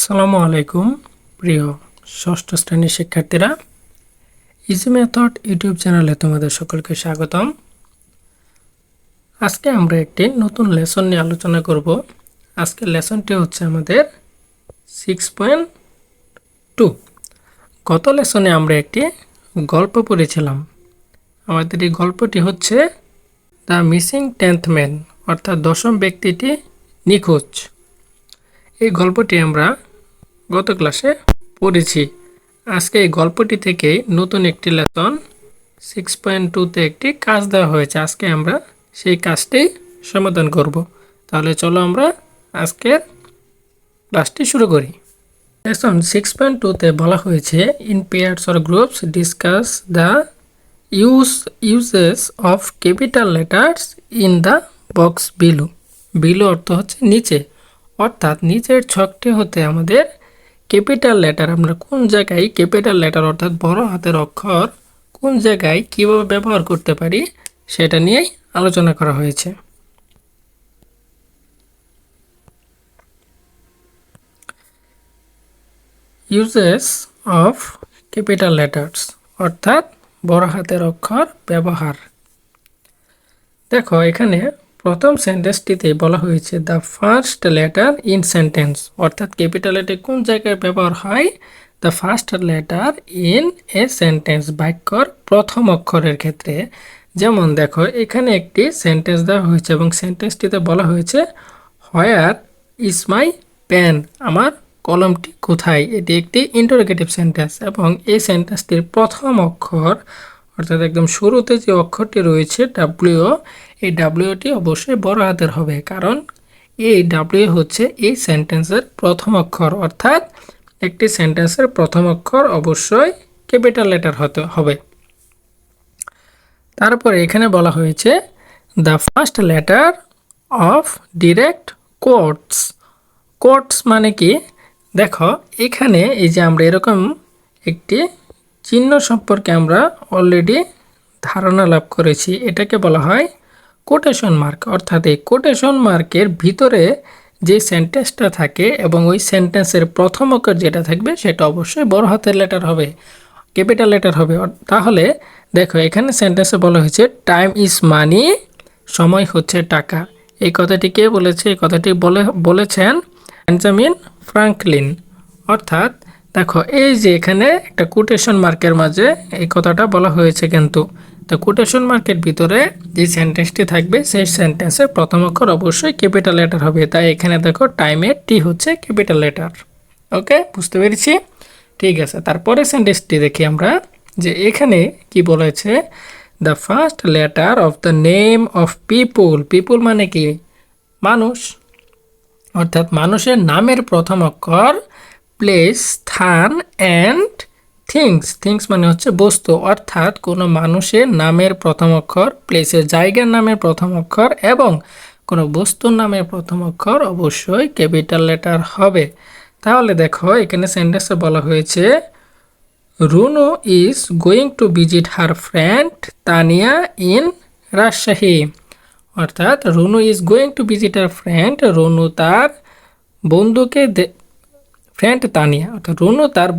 আসসালামু আলাইকুম প্রিয় ষষ্ঠ শ্রেণীর শিক্ষার্থীরা, ইজি মেথড ইউটিউব চ্যানেলে তোমাদের সকলকে স্বাগতম। আজকে আমরা একটি নতুন লেসন নিয়ে আলোচনা করব। আজকের লেসনটি হচ্ছে আমাদের 6.2। গত লেসনে আমরা একটি গল্প পড়েছিলাম। আমাদের এই গল্পটি হচ্ছে দ্য মিসিং 10th ম্যান, অর্থাৎ দশম ব্যক্তিটি নিখোঁজ। এই গল্পটি আমরা গত ক্লাসে পড়েছি। আজকে এই গল্পটি থেকে নতুন একটি লেসন 6.2তে একটি কাজ দেওয়া হয়েছে। আজকে আমরা সেই কাজটি সমাধান করব। তাহলে চলো আমরা আজকের ক্লাসটি শুরু করি। লেসন 6.2তে বলা হয়েছে, in pairs or groups discuss the uses of capital letters in the box below. Below অর্থ হচ্ছে নিচে, অর্থাৎ নিচের ছকটি হতে আমাদের ক্যাপিটাল লেটার, আমরা কোন জায়গায় ক্যাপিটাল লেটার অর্থাৎ বড় হাতের অক্ষর কোন জায়গায় কিভাবে ব্যবহার করতে পারি সেটা নিয়েই আলোচনা করা হয়েছে। ইউজেস অফ ক্যাপিটাল লেটার্স অর্থাৎ বড় হাতের অক্ষর ব্যবহার। দেখো এখানে প্রথম সেন্টেন্সটিতে বলা হয়েছে the first letter in sentence, অর্থাৎ ক্যাপিটাল লেটার কোন জায়গায় ব্যবহার হয়, the first letter in a sentence, বাক্যর প্রথম অক্ষরের ক্ষেত্রে। যেমন দেখো এখানে একটি সেন্টেন্স দেওয়া হয়েছে এবং সেন্টেন্সটিতে বলা হয়েছে হোয়ার ইজ মাই পেন, আমার কলমটি কোথায়। এটি একটি ইন্টারোগেটিভ সেন্টেন্স এবং এই সেন্টেন্সটির প্রথম অক্ষর অর্থাৎ একদম শুরুতে যে অক্ষরটি রয়েছে ডাব্লিউ, এই ডাব্লিউটি অবশ্যই বড় হাতের হবে, কারণ এই ডাব্লিউ হচ্ছে এই সেন্টেন্সের প্রথম অক্ষর, অর্থাৎ একটি সেন্টেন্সের প্রথম অক্ষর অবশ্যই ক্যাপিটাল লেটার হতে হবে। তারপরে এখানে বলা হয়েছে the first letter of direct quotes. Quotes মানে কি, দেখো এখানে এই যে আমরা এরকম একটি চিহ্ন সম্পর্কে আমরা অলরেডি ধারণা লাভ করেছি, এটাকে বলা হয় কোটেশন মার্ক। অর্থাৎ এই কোটেশন মার্কের ভিতরে যে সেন্টেন্সটা থাকে এবং ওই সেন্টেন্সের প্রথম অক্ষর যেটা থাকবে সেটা অবশ্যই বড় হাতের লেটার হবে, ক্যাপিটাল লেটার হবে। তাহলে দেখো এখানে সেন্টেন্সে বলা হয়েছে টাইম ইজ মানি, সময় হচ্ছে টাকা। এই কথাটি কে বলেছে? এই কথাটি বলেছেন বেঞ্জামিন ফ্রাঙ্কলিন। অর্থাৎ দেখো এই যে এখানে একটা কোটেশন মার্কের মাঝে এই কথাটা বলা হয়েছে, কিন্তু তো কোটেশন মার্কের ভিতরে যে সেন্টেন্সটি থাকবে সেই সেন্টেন্সের প্রথম অক্ষর অবশ্যই ক্যাপিটাল লেটার হবে। তাই এখানে দেখো টাইমের টি হচ্ছে ক্যাপিটাল লেটার। ওকে, বুঝতে পেরেছি? ঠিক আছে, তারপরে সেন্টেন্সটি দেখি আমরা যে এখানে কি বলেছে, the first letter of the name of people. People মানে কি? মানুষ, অর্থাৎ মানুষের নামের প্রথম অক্ষর, প্লেস স্থান, অ্যান্ড থিংস। থিংস মানে হচ্ছে বস্তু, অর্থাৎ কোনো মানুষের নামের প্রথম অক্ষর, প্লেসের জায়গার নামের প্রথম অক্ষর এবং কোনো বস্তুর নামের প্রথম অক্ষর অবশ্যই ক্যাপিটাল লেটার হবে। তাহলে দেখো এখানে সেন্টেন্সে বলা হয়েছে Runu is going to visit her friend Tania in Rajshahi. অর্থাৎ Runu is going to visit her friend, Runu তার বন্ধুকে ফ্রেন্ড তানিয়া, অর্থাৎ রুনু তার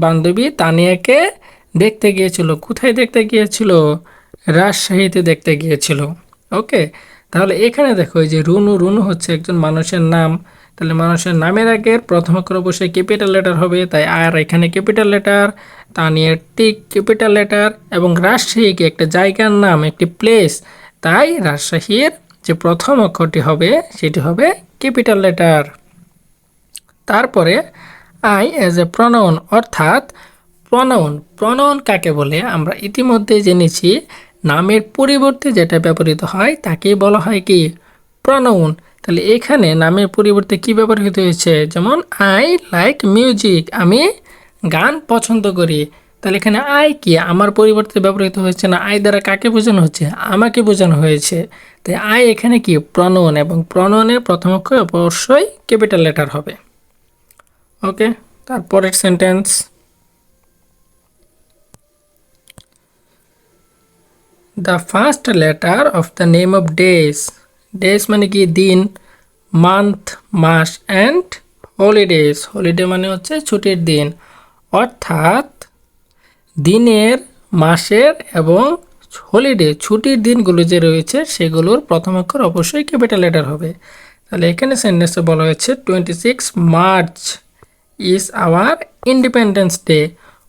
বান্ধবী তানিয়াকে দেখতে গিয়েছিল। কোথায় দেখতে গিয়েছিল? রাজশাহীতে দেখতে গিয়েছিল। ওকে, তাহলে এখানে দেখো এই যে রুনু হচ্ছে একজন মানুষের নাম, তাহলে মানুষের নামের আগের প্রথম অক্ষর অবশ্যই ক্যাপিটাল লেটার হবে, তাই আর এখানে ক্যাপিটাল লেটার, তানিয়ার টি ক্যাপিটাল লেটার এবং রাজশাহীকে একটা জায়গার নাম, একটি প্লেস, তাই রাজশাহীর যে প্রথম অক্ষরটি হবে সেটি হবে ক্যাপিটাল লেটার। তারপরে আই অ্যাজ এ প্রনাউন, অর্থাৎ প্রনাউন কাকে বলে আমরা ইতিমধ্যে জেনেছি, নামের পরিবর্তে যেটা ব্যবহৃত হয় তাকেই বলা হয় কি? প্রনাউন। তাহলে এখানে নামের পরিবর্তে কি ব্যবহৃত হয়েছে? যেমন আই লাইক মিউজিক, আমি গান পছন্দ করি। তাহলে এখানে আই কি আমার পরিবর্তে ব্যবহৃত হয়েছে না, আই দ্বারা কাকে বোঝানো হচ্ছে? আমাকে বোঝানো হয়েছে। তাই আই এখানে কি? প্রনাউন, এবং প্রনাউনের প্রথম অক্ষর অবশ্যই ক্যাপিটাল লেটার হবে। ওকে, তারপরের sentence, the first letter of the name of days. Days মানে কি? দিন, মান্থ মাস, অ্যান্ড হলিডেজ, হলিডে মানে হচ্ছে ছুটির দিন, অর্থাৎ দিনের, মাসের এবং হলিডে ছুটির দিনগুলো যে রয়েছে সেগুলোর প্রথম অক্ষর অবশ্যই ক্যাপিটাল লেটার হবে। তাহলে এখানে সেন্টেন্সে বলা হয়েছে 26 March is our independence day,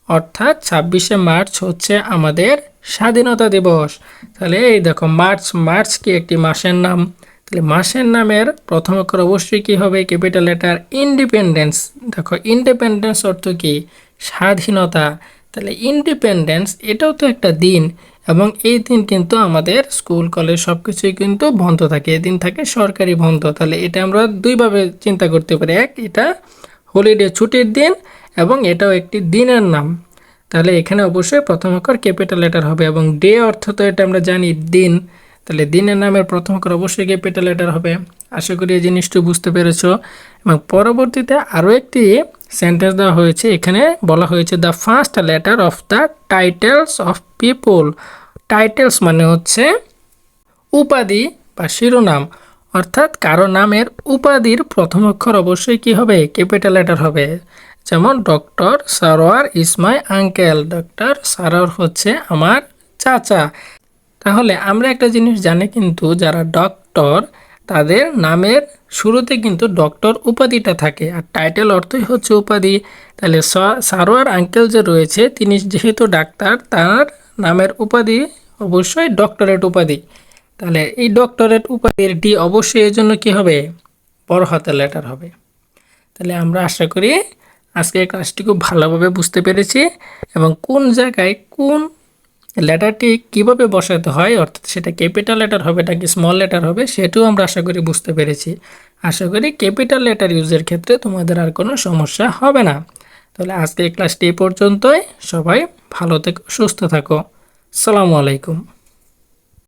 অর্থাৎ 26শে মার্চ হচ্ছে আমাদের স্বাধীনতা দিবস। তাহলে এই দেখো মার্চ, মার্চ কি একটি মাসের নাম, তাহলে মাসের নামের প্রথম অক্ষর অবশ্যই কী হবে ক্যাপিটাল লেটার। ইন্ডিপেন্ডেন্স, দেখো ইন্ডিপেন্ডেন্স অর্থ কি স্বাধীনতা, তাহলে ইন্ডিপেন্ডেন্স এটাও তো একটা দিন, এবং এই দিন কিন্তু আমাদের স্কুল কলেজ সব কিছুই কিন্তু বন্ধ থাকে, এই দিন থাকে সরকারি বন্ধ। তাহলে এটা আমরা দুইভাবে চিন্তা করতে পারি, এক এটা হলিডে ছুটির দিন এবং এটাও একটি দিনের নাম। তাহলে এখানে অবশ্যই প্রথম অক্ষর ক্যাপিটাল লেটার হবে, এবং ডে অর্থ তো এটা আমরা জানি দিন, তাহলে দিনের নামের প্রথম অক্ষর অবশ্যই ক্যাপিটাল লেটার হবে। আশা করি এই জিনিসটি বুঝতে পেরেছো। এবং পরবর্তীতে আরও একটি সেন্টেন্স দেওয়া হয়েছে, এখানে বলা হয়েছে the first letter of the titles of people. Titles মানে হচ্ছে উপাধি বা শিরোনাম, অর্থাৎ কারো নামের উপাধির প্রথম অক্ষর অবশ্যই কি হবে ক্যাপিটাল লেটার হবে। যেমন doctor Sarwar is my uncle, doctor Sarwar হচ্ছে আমার চাচা। তাহলে আমরা একটা জিনিস জানি কিন্তু যারা ডক্টর তাদের নামের শুরুতে কিন্তু ডক্টর উপাধিটা থাকে, আর টাইটেল অর্থই হচ্ছে উপাধি। তাহলে সারোয়ার আঙ্কেল যে রয়েছে তিনি যেহেতু ডাক্তার, তার নামের উপাধি অবশ্যই ডক্টরেট উপাধি। তাহলে এই ডক্টরেট উপাধির ডি অবশ্যই এর জন্য কী হবে বড় হাতের লেটার হবে। তাহলে আমরা আশা করি আজকে ক্লাসটি খুব ভালোভাবে বুঝতে পেরেছি, এবং কোন জায়গায় কোন লেটারটি কীভাবে বসাতে হয়, অর্থাৎ সেটা ক্যাপিটাল লেটার হবে নাকি স্মল লেটার হবে সেটাও আমরা আশা করি বুঝতে পেরেছি। আশা করি ক্যাপিটাল লেটার ইউজের ক্ষেত্রে তোমাদের আর কোনো সমস্যা হবে না। তাহলে আজকে ক্লাসটি এই পর্যন্তই, সবাই ভালো থেকো, সুস্থ থাকো। আসসালামু আলাইকুম।